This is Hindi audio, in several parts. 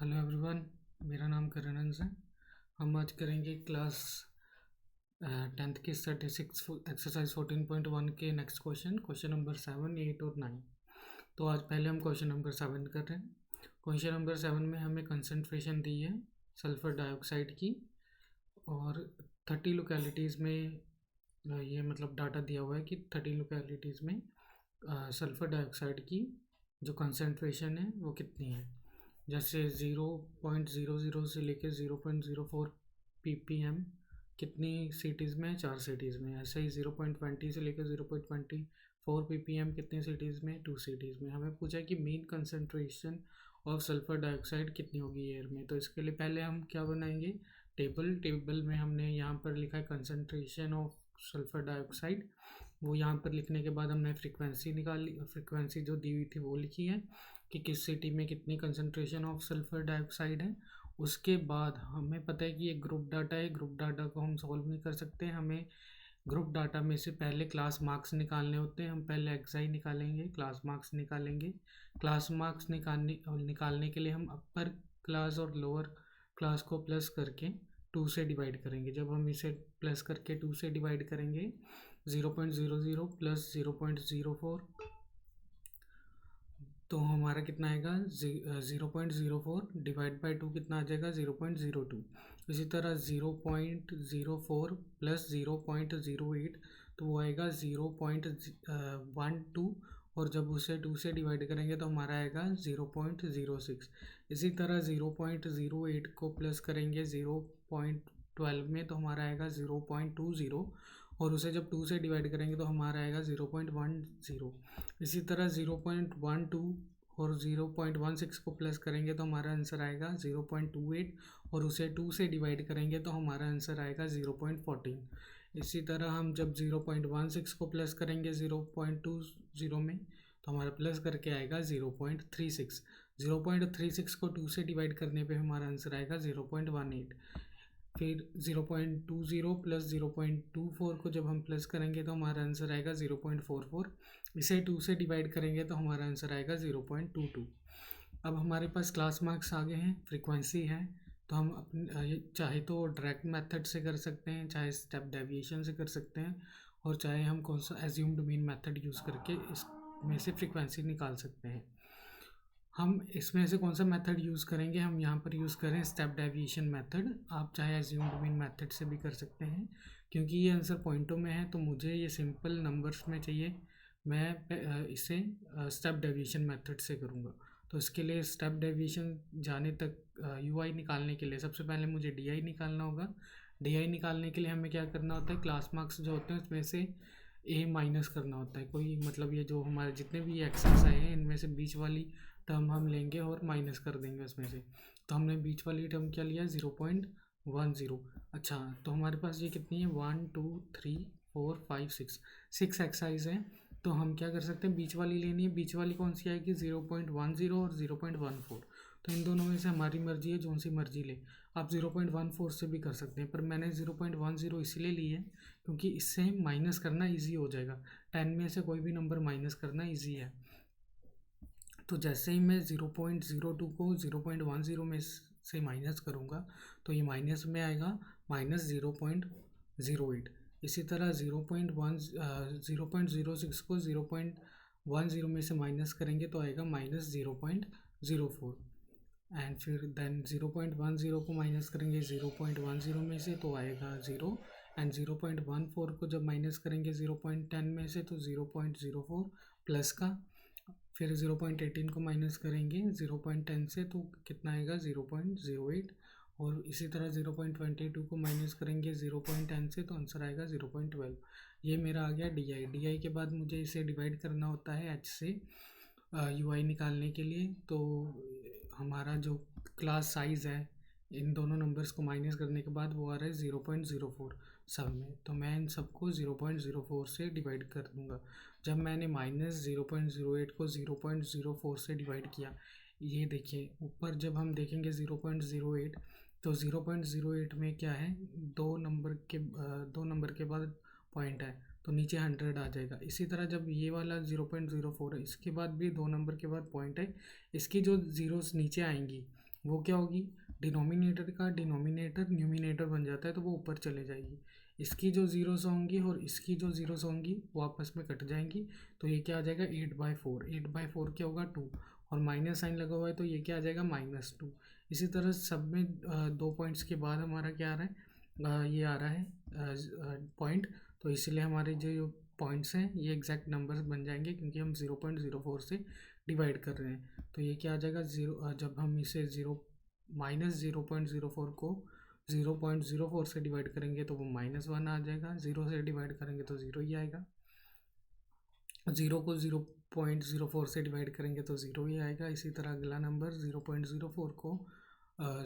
हेलो एवरीवन, मेरा नाम करणंस है। हम आज करेंगे क्लास 10th की स्टैटिस्टिक्स एक्सरसाइज 14.1 के नेक्स्ट क्वेश्चन नंबर 7, 8 और 9। तो आज पहले हम क्वेश्चन नंबर 7 कर रहे हैं। क्वेश्चन नंबर 7 में हमें कंसंट्रेशन दी है सल्फ़र डाइऑक्साइड की और 30 लोकेलिटीज़ में ये मतलब डाटा दिया हुआ है कि 30 लोकेलिटीज़ में सल्फ़र डाइऑक्साइड की जो कंसंट्रेशन है वो कितनी है। जैसे 0.00 से लेकर 0.04 ppm कितनी सिटीज़ में है, 4 सिटीज़ में। ऐसे ही 0.20 से लेकर 0.24 ppm कितनी सिटीज़ में, 2 सिटीज़ में। हमें पूछा है कि mean concentration of sulphur dioxide कितनी होगी एयर में। तो इसके लिए पहले हम क्या बनाएंगे, टेबल में हमने यहाँ पर लिखा है कंसंट्रेशन ऑफ सल्फ़र डाइऑक्साइड। वो यहाँ पर लिखने के बाद हमने फ्रीक्वेंसी निकाली, फ्रीक्वेंसी जो दी हुई थी वो लिखी है कि किस सिटी में कितनी कंसंट्रेशन ऑफ सल्फ़र डाइऑक्साइड है। उसके बाद हमें पता है कि ये ग्रुप डाटा है, ग्रुप डाटा को हम सॉल्व नहीं कर सकते। हमें ग्रुप डाटा में से पहले क्लास मार्क्स निकालने होते हैं। हम पहले एक्सआई निकालेंगे, क्लास मार्क्स निकालेंगे। क्लास मार्क्स निकालने के लिए हम अपर क्लास और लोअर क्लास को प्लस करके 2 से डिवाइड करेंगे। जब हम इसे प्लस करके 2 से डिवाइड करेंगे, 0.00 प्लस 0.04 तो हमारा कितना आएगा, 0.04 डिवाइड बाई 2 कितना आ जाएगा, 0.02। इसी तरह 0.04 प्लस 0.08 तो वो आएगा 0.12 और जब उसे 2 से डिवाइड करेंगे तो हमारा आएगा 0.06। इसी तरह 0.08 को प्लस करेंगे 0.12 में तो हमारा आएगा 0.20 और उसे जब 2 से डिवाइड करेंगे तो हमारा आएगा 0.10। इसी तरह 0.12 और 0.16 को प्लस करेंगे तो हमारा आंसर आएगा 0.28 और उसे 2 से डिवाइड करेंगे तो हमारा आंसर आएगा 0.14। इसी तरह हम जब 0.16 को प्लस करेंगे 0.20 में तो हमारा प्लस करके आएगा 0.36। 0.36 को 2 से डिवाइड करने पे हमारा आंसर आएगा 0.18। फिर 0.20 प्लस 0.24 को जब हम प्लस करेंगे तो हमारा आंसर आएगा 0.44। इसे 2 से डिवाइड करेंगे तो हमारा आंसर आएगा 0.22। अब हमारे पास क्लास मार्क्स आ गए हैं, फ्रीक्वेंसी है, तो हम अपने चाहे तो डायरेक्ट मेथड से कर सकते हैं, चाहे स्टेप डेविएशन से कर सकते हैं, और चाहे हम कौन सा एज्यूम्ड मीन मेथड यूज़ करके इसमें से फ्रीक्वेंसी निकाल सकते हैं। हम इसमें से कौन सा मेथड यूज़ करेंगे, हम यहाँ पर यूज़ करें स्टेप डेविएशन मेथड। आप चाहे एज्यूम्ड मीन मेथड से भी कर सकते हैं। क्योंकि ये आंसर पॉइंटों में है तो मुझे ये सिंपल नंबर्स में चाहिए, मैं इसे स्टेप डेविएशन मेथड से करूँगा। तो इसके लिए स्टेप डेविएशन जाने तक यूआई निकालने के लिए सबसे पहले मुझे डीआई निकालना होगा। डीआई निकालने के लिए हमें क्या करना होता है, क्लास मार्क्स जो होते हैं उसमें से ए माइनस करना होता है। कोई मतलब ये जो हमारे जितने भी एक्सेस आए हैं इनमें से बीच वाली टर्म हम लेंगे और माइनस कर देंगे उसमें से। तो हमने बीच वाली टर्म क्या लिया, 0.10। अच्छा, तो हमारे पास ये कितनी है, 1 2 3 4 5 6 एक्सरसाइज है। तो हम क्या कर सकते हैं, बीच वाली लेनी है। बीच वाली कौन सी आएगी, 0.10 और 0.14। तो इन दोनों में से हमारी मर्जी है, जो सी मर्जी ले। आप 0.14 से भी कर सकते हैं, पर मैंने 0.10 इसलिए ली है क्योंकि इससे माइनस करना इजी हो जाएगा। 10 में से कोई भी नंबर माइनस करना इजी है। तो जैसे ही मैं 0.02 को 0.10 में से माइनस करूँगा तो ये माइनस में आएगा -0.08। इसी तरह 0.06 को 0.10 में से माइनस करेंगे तो आएगा -0.04। एंड फिर देन 0.10 को माइनस करेंगे 0.10 में से तो आएगा 0। एंड 0.14 को जब माइनस करेंगे 0.10 में से तो 0.04 प्लस का। फिर 0.18 को माइनस करेंगे 0.10 से तो कितना आएगा, 0.08। और इसी तरह 0.22 को माइनस करेंगे 0.10 से तो आंसर आएगा 0.12। ये मेरा आ गया डीआई के बाद मुझे इसे डिवाइड करना होता है एच से यूआई निकालने के लिए। तो हमारा जो क्लास साइज़ है इन दोनों नंबर्स को माइनस करने के बाद वो आ रहा है 0.04 सब में। तो मैं इन सबको 0.04 से डिवाइड कर दूँगा। जब मैंने -0.08 को 0.04 से डिवाइड किया, ये देखिए ऊपर जब हम देखेंगे 0.08 तो 0.08 में क्या है, दो नंबर के बाद पॉइंट है तो नीचे 100 आ जाएगा। इसी तरह जब ये वाला 0.04 है इसके बाद भी 2 नंबर के बाद पॉइंट है, इसकी जो ज़ीरोस नीचे आएंगी वो क्या होगी, डिनोमिनेटर का डिनोमिनेटर न्यूमिनेटर बन जाता है तो वो ऊपर चले जाएगी। इसकी जो ज़ीरोस होंगी और इसकी जो ज़ीरोस होंगी वो आपस में कट जाएंगी, तो ये क्या आ जाएगा 8/4। 8/4 क्या होगा 2, और माइनस साइन लगा हुआ है तो ये क्या आ जाएगा -2। इसी तरह सब में 2 पॉइंट्स के बाद हमारा क्या आ रहा है, ये आ रहा है पॉइंट, तो इसलिए हमारे जो पॉइंट्स हैं ये एग्जैक्ट नंबर्स बन जाएंगे क्योंकि हम 0.04 से डिवाइड कर रहे हैं। तो ये क्या आ जाएगा जब हम इसे -0.04 को 0.04 से डिवाइड करेंगे तो वो -1 आ जाएगा, 0 से डिवाइड करेंगे तो 0 ही आएगा, 0 को 0.04 से डिवाइड करेंगे तो 0 ही आएगा। इसी तरह अगला नंबर 0.04 को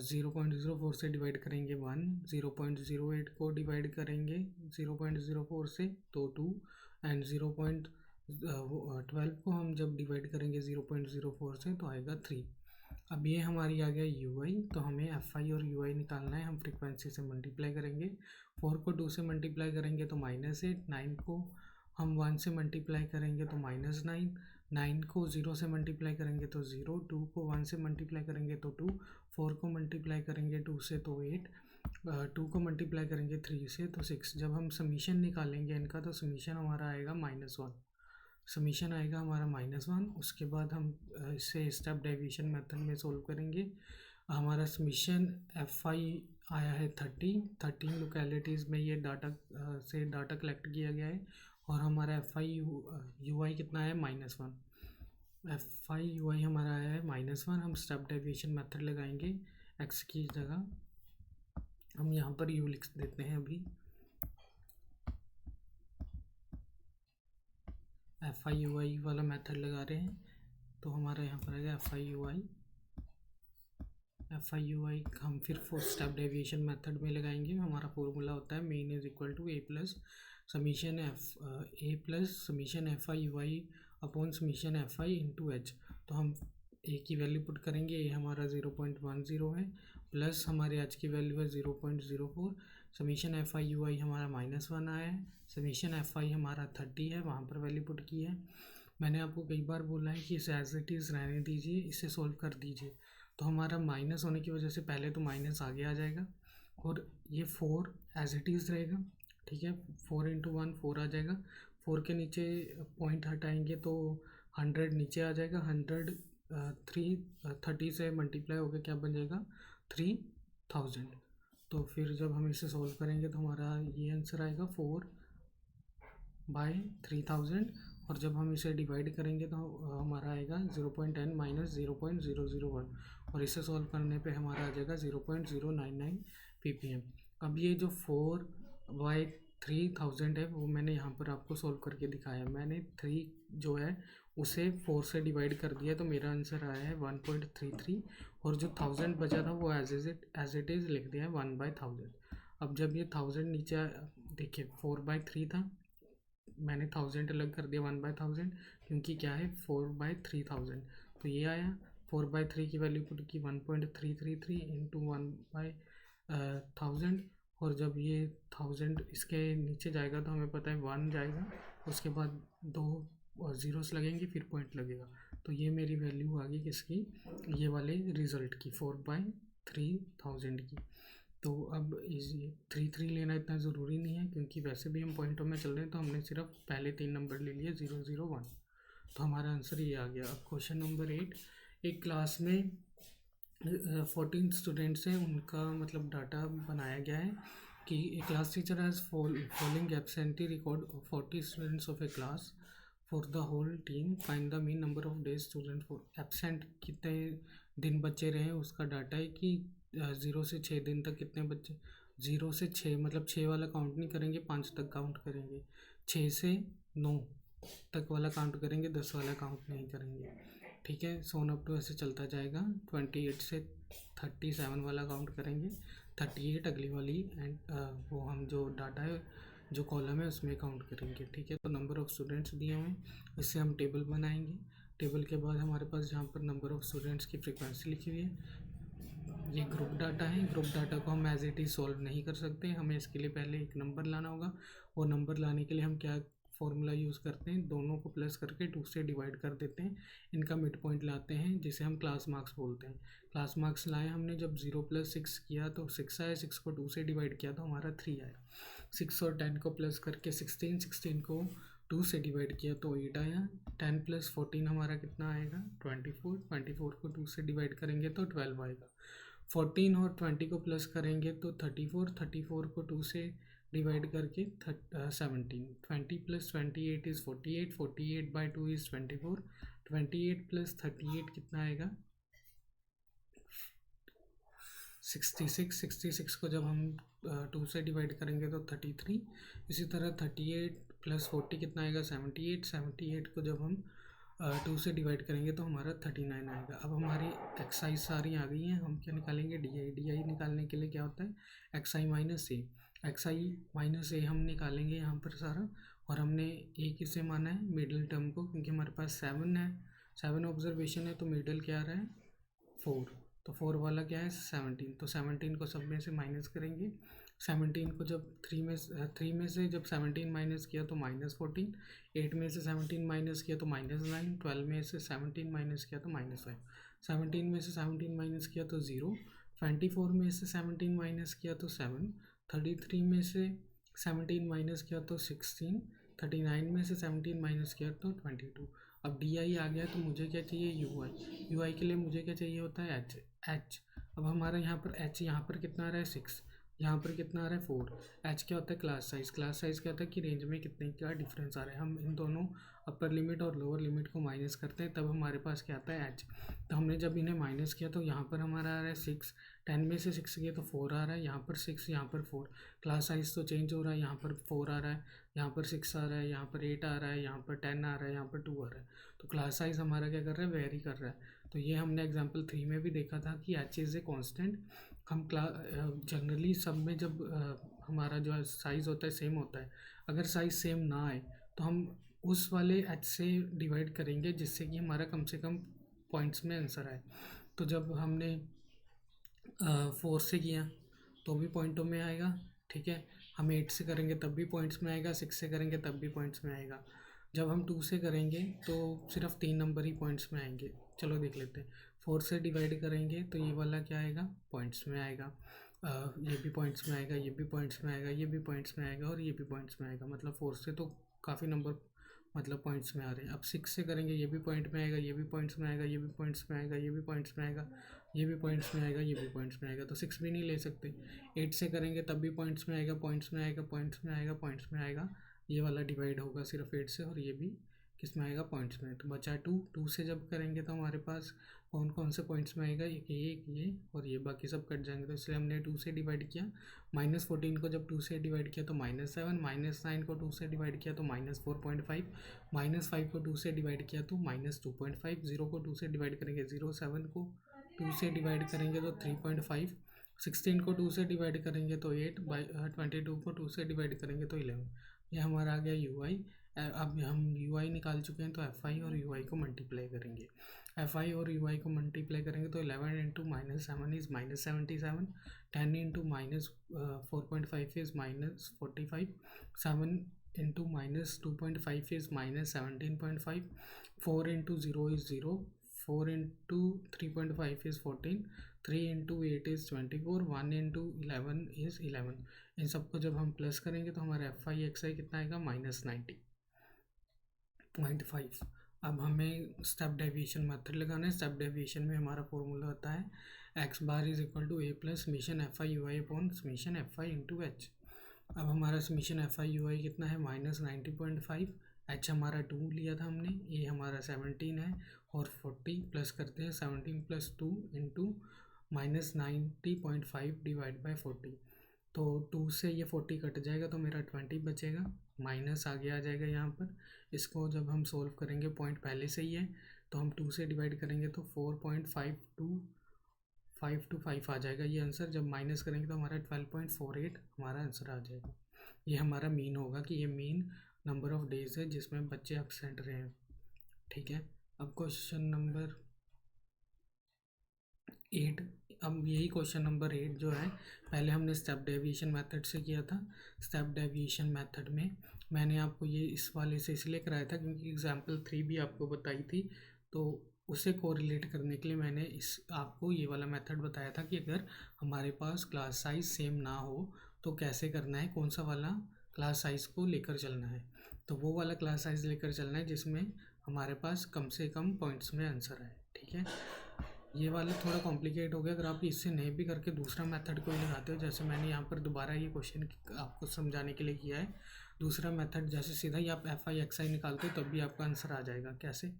0.04 से डिवाइड करेंगे 1, 0.08 को डिवाइड करेंगे 0.04 से तो 2, एंड 0.12 को हम जब डिवाइड करेंगे 0.04 से तो आएगा 3। अब ये हमारी आ गया UI, तो हमें FI और UI निकालना है। हम फ्रीक्वेंसी से मल्टीप्लाई करेंगे, 4 को 2 से मल्टीप्लाई करेंगे तो -8, 9 को हम 1 से मल्टीप्लाई करेंगे तो -9, 9 को 0 से मल्टीप्लाई करेंगे तो 0, 2 को 1 से मल्टीप्लाई करेंगे तो 2, 4 को मल्टीप्लाई करेंगे 2 से तो 8, 2 को मल्टीप्लाई करेंगे 3 से तो 6। जब हम समीशन निकालेंगे इनका तो समीशन हमारा आएगा -1, समीशन आएगा हमारा -1। उसके बाद हम इसे स्टेप डेविएशन मेथड में सोल्व करेंगे। हमारा समीशन FI आया है 13 लोकेलिटीज़ में ये डाटा से डाटा कलेक्ट किया गया है, और हमारा FI UI कितना है -1। FI UI हमारा आया है -1। हम स्टेप डेविएशन मेथड लगाएंगे, x की जगह हम यहाँ पर u लिख देते हैं। अभी FI UI वाला मेथड लगा रहे हैं, तो हमारा यहाँ पर आएगा FI UI हम फिर स्टेप डेविएशन मेथड में लगाएंगे। हमारा फॉर्मूला होता है mean is equal to A plus summation FI UI upon summation FI into H। तो हम A की वैल्यू पुट करेंगे, A हमारा 0.10 है, प्लस हमारे H की वैल्यू है 0.04। समीशन FI UI हमारा -1 आया है, समीशन FI हमारा 30 है, वहाँ पर वैल्यू पुट की है। मैंने आपको कई बार बोला है कि इसे एज इट इज़ रहने दीजिए, इसे सॉल्व कर दीजिए। तो हमारा माइनस होने की वजह से पहले तो माइनस आगे आ जाएगा, और ये 4 एज इट इज़ रहेगा, ठीक है। 4 × 1 4 आ जाएगा, 4 के नीचे पॉइंट हटाएंगे तो 100 नीचे आ जाएगा, 100 30 से मल्टीप्लाई होकर क्या बन जाएगा 3000। तो फिर जब हम इसे सॉल्व करेंगे तो हमारा ये आंसर आएगा 4/3000, और जब हम इसे डिवाइड करेंगे तो हमारा आएगा 0.10 - 0.001, और इसे सॉल्व करने पे हमारा आ जाएगा 0.099 ppm। अब ये जो 4/3000 है वो मैंने यहाँ पर आपको सॉल्व करके दिखाया। मैंने 3 जो है उसे 4 से डिवाइड कर दिया, तो मेरा आंसर आया है 1.33, और जो 1000 बचा था वो एज इट इज़ लिख दिया है 1/1000। अब जब ये 1000 नीचे देखिए 4/3 था, मैंने 1000 अलग कर दिया 1/1000, क्योंकि क्या है 4/3000, तो ये आया 4/3 की वैल्यू पुट की 1.333 इंटू 1/1000, और जब ये 1000 इसके नीचे जाएगा तो हमें पता है 1 जाएगा, उसके बाद 2 ज़ीरोस लगेंगे फिर पॉइंट लगेगा। तो ये मेरी वैल्यू आ गई किसकी, ये वाले रिज़ल्ट की 4/3000 की। तो अब इस 3 लेना इतना ज़रूरी नहीं है, क्योंकि वैसे भी हम पॉइंटों में चल रहे हैं, तो हमने सिर्फ पहले 3 नंबर ले लिए 0 0 1, तो हमारा आंसर ये आ गया। अब क्वेश्चन नंबर 8, एक क्लास में 14 स्टूडेंट्स हैं, उनका मतलब डाटा बनाया गया है कि a class teacher has following absentee record 40 students of a class for the whole team, find the mean number of days student for absent, कितने दिन बच्चे रहे उसका डाटा है कि 0 से 6 दिन तक कितने बच्चे, 0 से 6 मतलब 6 वाला काउंट नहीं करेंगे, 5 तक काउंट करेंगे, 6 से 9 तक वाला काउंट करेंगे, 10 वाला काउंट नहीं करेंगे, ठीक है। सोन अप टू ऐसे चलता जाएगा, 28 से 37 वाला काउंट करेंगे, 38 अगली वाली, एंड वो हम जो डाटा है जो कॉलम है उसमें काउंट करेंगे, ठीक है। तो नंबर ऑफ़ स्टूडेंट्स दिए हुए हैं, इससे हम टेबल बनाएंगे। टेबल के बाद हमारे पास जहाँ पर नंबर ऑफ़ स्टूडेंट्स की फ्रीक्वेंसी लिखी हुई है, ये ग्रुप डाटा है। ग्रुप डाटा को हम एज इट इज़ सॉल्व नहीं कर सकते, हमें इसके लिए पहले एक नंबर लाना होगा, और नंबर लाने के लिए हम क्या फॉर्मूला यूज़ करते हैं, दोनों को प्लस करके 2 से डिवाइड कर देते हैं, इनका मिड पॉइंट लाते हैं जिसे हम क्लास मार्क्स बोलते हैं। क्लास मार्क्स लाए हमने, जब 0 + 6 किया तो 6 आया, 6 को 2 से डिवाइड किया तो हमारा 3 आया। 6 और 10 को प्लस करके 16, 16 को 2 से डिवाइड किया तो 8 आया। 10 + 14 हमारा कितना आएगा 24, 24 को 2 से डिवाइड करेंगे तो 12 आएगा। 14 और 20 को प्लस करेंगे तो 34, 34 को 2 से डिवाइड करके 17। 20 + 28 इज़ 48, 48/2 इज़ 24, 28 + 38 कितना आएगा 66, 66 को जब हम 2 से डिवाइड करेंगे तो 33। इसी तरह 38 + 40 कितना आएगा 78, 78 को जब हम 2 से डिवाइड करेंगे तो हमारा 39 आएगा। अब हमारी एक्साइज सारी आ गई हैं, हम क्या निकालेंगे डी आई निकालने के लिए क्या होता है एक्स आई माइनस ए हम निकालेंगे यहाँ पर सारा, और हमने ए किसे माना है मिडिल टर्म को, क्योंकि हमारे पास 7 है, 7 ऑब्जर्वेशन है तो मिडिल क्या आ रहा है 4, तो 4 वाला क्या है 17, तो 17 को सब में से माइनस करेंगे। 17 को जब 3 में से जब 17 माइनस किया तो -14, 8 में से 17 माइनस किया तो -9, 12 में से 17 माइनस किया तो -5, 17 में से 17 माइनस किया तो 0, 24 में से 17 माइनस किया तो 7, 33 में से 17 माइनस किया तो 16, 39 में से 17 माइनस किया तो 22। अब डी आई आ गया तो मुझे क्या चाहिए यू आई के लिए मुझे क्या चाहिए होता है एच। अब हमारा यहाँ पर एच यहाँ पर कितना आ रहा है 6, यहाँ पर कितना आ रहा है 4। एच क्या होता है क्लास साइज क्या होता है कि रेंज में कितने का डिफरेंस आ रहा है। हम इन दोनों अपर लिमिट और लोअर लिमिट को माइनस करते हैं तब हमारे पास क्या आता है एच। तो हमने जब इन्हें माइनस किया तो यहाँ पर हमारा आ रहा है 6, 10 में से 6 किया तो 4 आ रहा है, यहाँ पर 6 यहाँ पर 4, क्लास साइज तो चेंज हो रहा है, यहाँ पर 4 आ रहा है, यहाँ पर 6 आ रहा है, यहाँ पर 8 आ रहा है, यहाँ पर 10 आ रहा है, यहाँ पर 2 आ रहा है, तो क्लास साइज हमारा क्या कर रहा है वेरी कर रहा है। तो ये हमने एग्जाम्पल 3 में भी देखा था कि एच इज़ ए कॉन्स्टेंट। हम जनरली सब में जब हमारा जो साइज़ होता है सेम होता है, अगर साइज़ सेम ना आए तो हम उस वाले एच से डिवाइड करेंगे जिससे कि हमारा कम से कम पॉइंट्स में आंसर आए। तो जब हमने 4 से किया तो भी पॉइंटों में आएगा, ठीक है, हम 8 से करेंगे तब भी पॉइंट्स में आएगा, 6 से करेंगे तब भी पॉइंट्स में आएगा। जब हम 2 से करेंगे तो सिर्फ 3 नंबर ही पॉइंट्स में आएंगे। चलो देख लेते हैं, 4 से डिवाइड करेंगे तो ये वाला क्या आएगा पॉइंट्स में आएगा, ये भी पॉइंट्स में आएगा, ये भी पॉइंट्स में आएगा, ये भी पॉइंट्स में आएगा और ये भी पॉइंट्स में आएगा। मतलब 4 से तो काफ़ी नंबर मतलब पॉइंट्स में आ रहे हैं। अब 6 से करेंगे, ये भी पॉइंट में आएगा, ये भी पॉइंट्स में आएगा, ये भी पॉइंट्स में आएगा, ये भी पॉइंट्स में आएगा, ये भी पॉइंट्स में आएगा, ये भी पॉइंट्स में आएगा, तो 6 भी नहीं ले सकते। 8 से करेंगे तब भी पॉइंट्स में आएगा, पॉइंट्स में आएगा, पॉइंट्स में आएगा, पॉइंट्स में आएगा, ये वाला डिवाइड होगा सिर्फ 8 से, और ये भी किस में आएगा पॉइंट्स में। तो बचा 2 से जब करेंगे तो हमारे पास कौन कौन से पॉइंट्स में आएगा, एक ये और ये, बाकी सब कट जाएंगे। तो इसलिए हमने 2 से डिवाइड किया। -14 को जब 2 से डिवाइड किया तो -7, -9 को 2 से डिवाइड किया तो -4.5, -5 को 2 से डिवाइड किया तो -2.5, 0 को 2 से डिवाइड करेंगे 0, 7 को 2 से डिवाइड करेंगे तो 3.5, 16 को 2 से डिवाइड करेंगे तो 8, 22 को 2 से डिवाइड करेंगे तो 11। ये हमारा आ गया यू आई। अब हम यू आई निकाल चुके हैं तो एफ आई और यू आई को मल्टीप्लाई करेंगे। एफ आई और यू आई को मल्टीप्लाई करेंगे तो 11 × -7 is -77, 10 × -4.5 is -45, 7 × -2.5 is -17.5, 4 × 0 is 0, 4 × 3.5 is 14, 3 × 8 is 24, 1 × 11 is 11। इन सबको जब हम प्लस करेंगे तो हमारा एफ आई एक्स आई कितना आएगा -90.5। अब हमें स्टेप डेविएशन मेथड लगाना है। स्टेप डेविएशन में हमारा फॉर्मूला होता है x bar is equal to a plus summation F I U I upon summation F I into H. अब हमारा summation F I U I कितना है -90.5, एच हमारा 2 लिया था हमने, ए हमारा 17 है और 40 प्लस करते हैं 17 + 2 इंटू -90.5 डिवाइड बाई 40। तो 2 से ये 40 कट जाएगा तो मेरा 20 बचेगा, माइनस आगे आ जाएगा यहाँ पर। इसको जब हम सोल्व करेंगे, पॉइंट पहले से ही है तो हम 2 से डिवाइड करेंगे तो 4.525 आ जाएगा ये आंसर। जब माइनस करेंगे तो हमारा 12.48 हमारा आंसर आ जाएगा। ये हमारा मीन होगा कि ये मीन नंबर ऑफ डेज है जिसमें बच्चे एब्सेंट रहे हैं, ठीक है। अब क्वेश्चन नंबर 8, अब यही क्वेश्चन नंबर 8 जो है पहले हमने स्टेप डेविएशन मेथड से किया था। स्टेप डेविएशन मेथड में मैंने आपको ये इस वाले से इसलिए कराया था क्योंकि एग्जाम्पल 3 भी आपको बताई थी, तो उसे कोरिलेट करने के लिए मैंने इस आपको ये वाला मेथड बताया था कि अगर हमारे पास क्लास साइज सेम ना हो तो कैसे करना है, कौन सा वाला क्लास साइज को लेकर चलना है। तो वो वाला क्लास साइज लेकर चलना है जिसमें हमारे पास कम से कम पॉइंट्स में आंसर आए। ठीक है, ये वाला थोड़ा कॉम्प्लिकेट हो गया। अगर आप इससे नहीं भी करके दूसरा मेथड कोई लगाते हो, जैसे मैंने यहाँ पर दोबारा ये क्वेश्चन आपको समझाने के लिए किया है, दूसरा मेथड जैसे सीधा ही आप एफ आई एक्स आई निकालते हो तब भी आपका आंसर आ जाएगा। कैसे,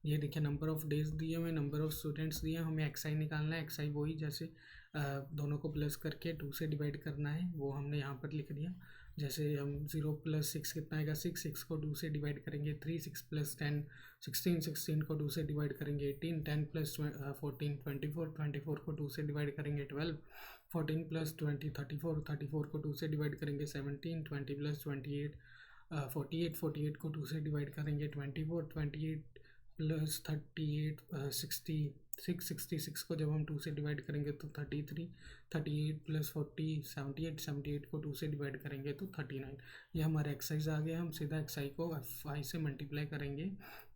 ये देखिए नंबर ऑफ़ डेज दिए हुए, नंबर ऑफ़ स्टूडेंट्स दिए, हमें एक्स आई निकालना है। एक्स आई वही जैसे दोनों को प्लस करके 2 से डिवाइड करना है, वो हमने यहाँ पर लिख दिया। जैसे हम 0 + 6 कितना आएगा 6, 6 को 2 से डिवाइड करेंगे 3, 6 + 10 16, 16 को 2 से डिवाइड करेंगे 18, 10 + 14 24, 24 को 2 से डिवाइड करेंगे 12, 14 + 20 34, 34 को 2 से डिवाइड करेंगे 17, 20 + 28 48, 48 को 2 से डिवाइड करेंगे 24, 28 + 38 66, 66 को जब हम 2 से डिवाइड करेंगे तो 33, 38 + 40 78, 78 को 2 से डिवाइड करेंगे तो 39। ये हमारा एक्सरसाइज आ गया। हम सीधा एक्सरसाइज को एफ आई से मल्टीप्लाई करेंगे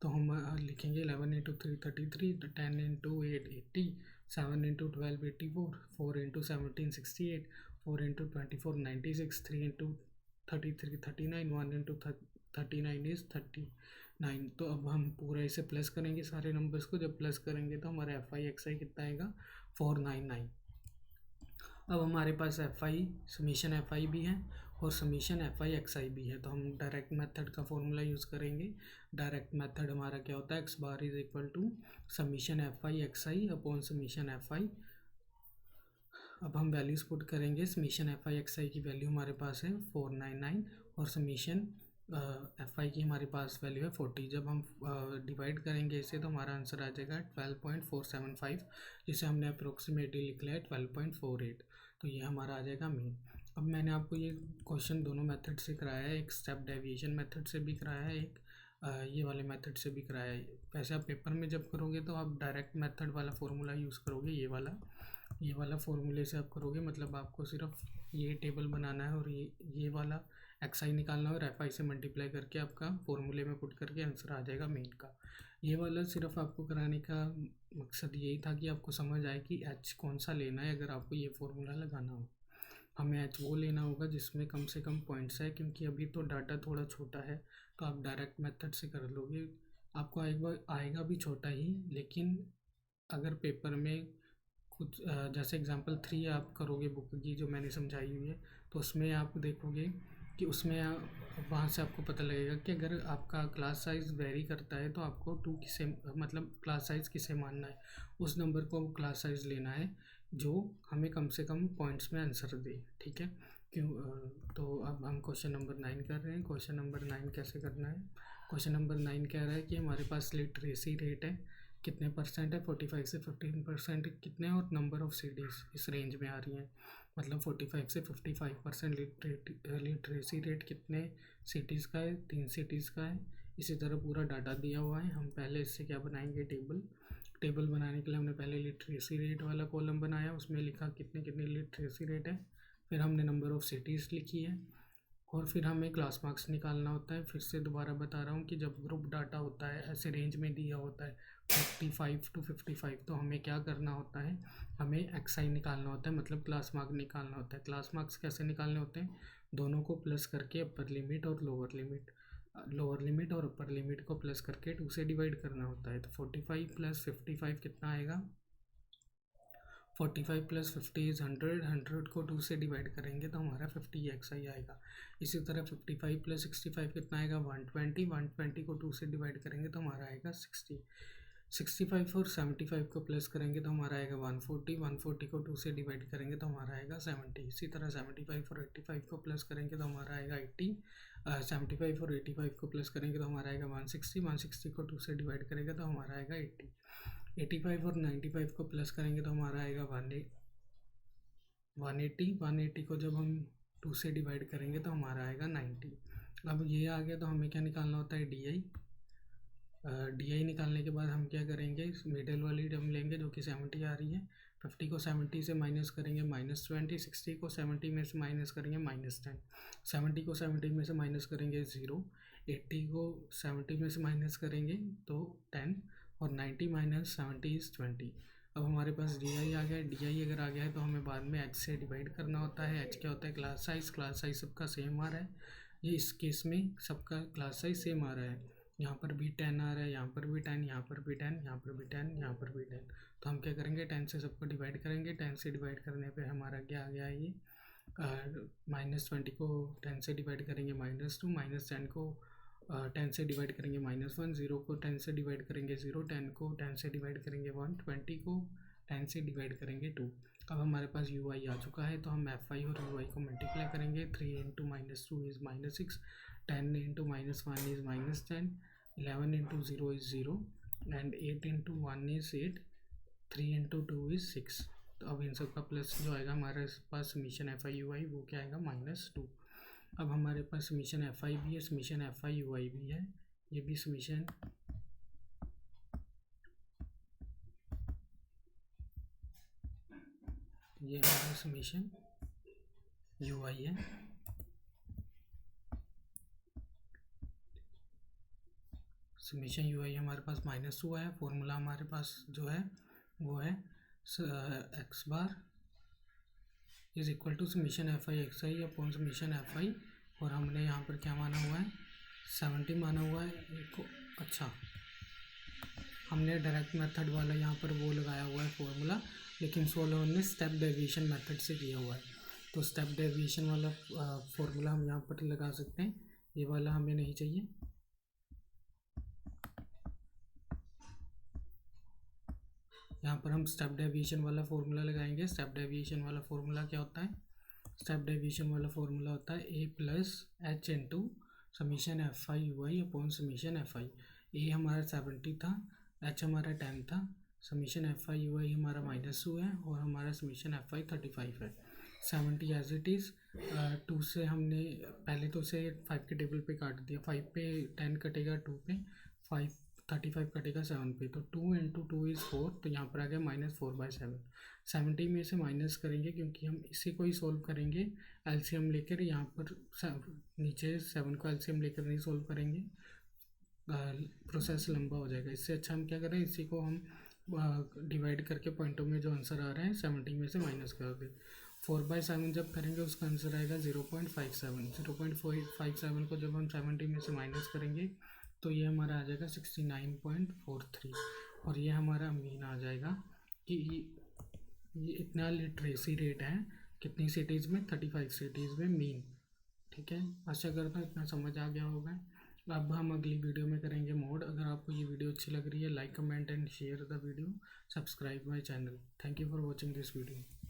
तो हम लिखेंगे 11 × 3 33, 10 × 8 80, 7 × 12 84, 4 × 17 68, 4 × 24 96, 3 × 33 39, 1 × 39 इज 39। तो अब हम पूरा इसे प्लस करेंगे सारे नंबर्स को, जब प्लस करेंगे तो हमारा एफ आई एक्स आई कितना आएगा 499। अब हमारे पास F I summation F I भी है और summation F I X I भी है, तो हम डायरेक्ट मेथड का फॉर्मूला यूज़ करेंगे। डायरेक्ट मेथड हमारा क्या होता है, X bar is equal to summation F I X I upon summation F I. अब हम वैल्यूज़ पुट करेंगे। Summation F I X I की वैल्यू हमारे पास है 499 और समीशन एफ आई की हमारे पास वैल्यू है 40। जब हम डिवाइड करेंगे इसे तो हमारा आंसर आ जाएगा 12.475, जिसे हमने अप्रोक्सीमेटली लिख लिया है 12.48। तो ये हमारा आ जाएगा मीन। अब मैंने आपको ये क्वेश्चन दोनों मेथड से कराया है, एक स्टेप डेविएशन मेथड से भी कराया है, एक ये वाले मेथड से भी कराया है। वैसे आप पेपर में जब करोगे तो आप डायरेक्ट मेथड वाला फॉर्मूला यूज़ करोगे, ये वाला फॉर्मूले से आप करोगे, मतलब आपको सिर्फ ये टेबल बनाना है और ये वाला एक्स आई निकालना है और एफ आई से मल्टीप्लाई करके आपका फॉर्मूले में पुट करके आंसर आ जाएगा मेन का। ये वाला सिर्फ आपको कराने का मकसद यही था कि आपको समझ आए कि एच कौन सा लेना है अगर आपको ये फॉर्मूला लगाना हो। हमें एच वो लेना होगा जिसमें कम से कम पॉइंट्स है, क्योंकि अभी तो डाटा थोड़ा छोटा है, तो आप डायरेक्ट मेथड से कर लोगे, आपको आएगा भी छोटा ही। लेकिन अगर पेपर में कुछ जैसे एग्जांपल 3 आप करोगे बुक की जो मैंने समझाई हुई है, तो उसमें आप देखोगे कि उसमें वहाँ से आपको पता लगेगा कि अगर आपका क्लास साइज़ वेरी करता है तो आपको 2 किसे मतलब क्लास साइज़ किसे मानना है, उस नंबर को क्लास साइज़ लेना है जो हमें कम से कम पॉइंट्स में आंसर दे। ठीक है, क्यों तो अब हम क्वेश्चन नंबर 9 कर रहे हैं। क्वेश्चन नंबर 9 कैसे करना है, क्वेश्चन नंबर 9 कह रहा है कि हमारे पास लिटरेसी रेट है कितने परसेंट है, 45 से 15% कितने, और नंबर ऑफ़ सिटीज़ इस रेंज में आ रही हैं, मतलब 45 से 55% लिटरेसी रेट कितने सिटीज़ का है, 3 सिटीज़ का है। इसी तरह पूरा डाटा दिया हुआ है। हम पहले इससे क्या बनाएंगे, टेबल बनाने के लिए हमने पहले लिटरेसी रेट वाला कॉलम बनाया, उसमें लिखा कितने कितने लिटरेसी रेट है, फिर हमने नंबर ऑफ़ सिटीज़ लिखी है, और फिर हमें क्लास मार्क्स निकालना होता है। फिर से दोबारा बता रहा हूँ कि जब ग्रुप डाटा होता है ऐसे रेंज में दिया होता है 45 to 55, तो हमें क्या करना होता है, हमें एक्स आई निकालना होता है, मतलब क्लास मार्क निकालना होता है। क्लास मार्क्स कैसे निकालने होते हैं, दोनों को प्लस करके अपर लिमिट और लोअर लिमिट और अपर लिमिट को प्लस करके 2 से डिवाइड करना होता है। तो 45 + 55 कितना आएगा, 45 + 50 इज़ 100, 100 को 2 से डिवाइड करेंगे तो हमारा 50 एक्स आई आएगा। इसी तरह 55 + 65 कितना आएगा, 120, 120 को 2 से डिवाइड करेंगे तो हमारा आएगा 60, 65 और 75 को प्लस करेंगे तो हमारा आएगा 140, 140 को 2 से डिवाइड करेंगे तो हमारा आएगा 70। इसी तरह 75 और 85 को प्लस करेंगे तो हमारा आएगा 80, 75 और 85 को प्लस करेंगे तो हमारा आएगा 160, 160 को 2 से डिवाइड करेंगे तो हमारा आएगा 80, 85 और 95 को प्लस करेंगे तो हमारा आएगा 180, 180 को जब हम 2 से डिवाइड करेंगे तो हमारा आएगा 90। अब ये आ गया तो हमें क्या निकालना होता है, डी आई निकालने के बाद हम क्या करेंगे, मिडिल वाली टर्म लेंगे जो कि 70 आ रही है, 50 को 70 से माइनस करेंगे -20, 60 को 70 में से माइनस करेंगे -10, 70 को 70 में से माइनस करेंगे 0, 80 को 70 में से माइनस करेंगे तो 10, और 90 माइनस 70 इज़ 20। अब हमारे पास डी आई आ गया है। डी आई अगर आ गया है तो हमें बाद में एच से डिवाइड करना होता है। एच क्या होता है? क्लास साइज सबका सेम आ रहा है। ये इस केस में सबका क्लास साइज सेम आ रहा है। यहाँ पर भी 10 आ रहा है, यहाँ पर भी 10, यहाँ पर भी 10, यहाँ पर भी 10, यहाँ पर भी 10। तो हम क्या करेंगे? 10 से सबको डिवाइड करेंगे। 10 से डिवाइड करने पे हमारा क्या आ गया है? ये -20 को 10 से डिवाइड करेंगे -2, -10 को 10 से डिवाइड करेंगे -1, 0 को 10 से डिवाइड करेंगे 0, 10 को 10 से डिवाइड करेंगे 1, 20 को 10 से डिवाइड करेंगे 2। अब हमारे पास यू आई आ चुका है, तो हम एफ आई और यू आई को मल्टीप्लाई करेंगे। 3 into -2 is -6, 10 into -1 is -10, 11 into 0 is 0, and 8 into 1 is 8, 3 into 2 is 6। तो अब इन सब का प्लस जो आएगा हमारे पास समीशन एफ आई यू आई, वो क्या आएगा? -2। अब हमारे पास समीशन एफ आई भी है, समीशन एफ आई यू आई भी है। ये भी समीशन ये हमारा समीशन यू आई है। समीशन यू आई हमारे पास -2 है। फॉर्मूला हमारे पास जो है वो है X bar is equal to summation F I X I upon summation F I, और हमने यहाँ पर क्या माना हुआ है? 70 माना हुआ है को। अच्छा, हमने डायरेक्ट मेथड वाला यहाँ पर वो लगाया हुआ है फॉर्मूला, लेकिन सोल्व हमने स्टेप डेविएशन मेथड से किया हुआ है। तो स्टेप डेविएशन वाला फॉर्मूला हम यहाँ पर लगा सकते हैं, ये वाला हमें नहीं चाहिए। यहाँ पर हम स्टेप डेविएशन वाला फॉर्मूला लगाएंगे। स्टेप डेविएशन वाला फॉर्मूला क्या होता है? स्टेप डेविएशन वाला फॉर्मूला होता है A plus H into summation F I U I upon summation F I. A हमारा 70 था, एच हमारा 10 था, summation F I U I हमारा -2 है, और हमारा समीशन एफ आई 35 है। 70 एज इट इज़, 2 से हमने पहले तो उसे 5 के टेबल पे काट दिया। 5 पे 10 कटेगा, 2 पे 5, 35 कटेगा 7 पे, तो 2 इंटू 2 इज़ 4, तो यहाँ पर आ गया -4/7। 70 में से माइनस करेंगे क्योंकि हम इसी को ही सोल्व करेंगे एलसीएम लेकर। यहाँ पर नीचे 7 को एलसीएम लेकर नहीं सोल्व करेंगे, प्रोसेस लंबा हो जाएगा। इससे अच्छा हम क्या करें? इसी को हम डिवाइड करके पॉइंटों में जो आंसर आ रहा है 70 में से माइनस कर दें। 4/7 जब करेंगे उसका आंसर आएगा 0.57। 0.57 को जब हम 70 में से माइनस करेंगे तो ये हमारा आ जाएगा 69.43, और ये हमारा मीन आ जाएगा कि ये इतना लिटरेसी रेट है कितनी सिटीज़ में? 35 सिटीज़ में मीन। ठीक है, आशा करता हूँ इतना समझ आ गया होगा। अब हम अगली वीडियो में करेंगे मोड। अगर आपको ये वीडियो अच्छी लग रही है, like comment and share the video, subscribe my channel. Thank you for watching this video.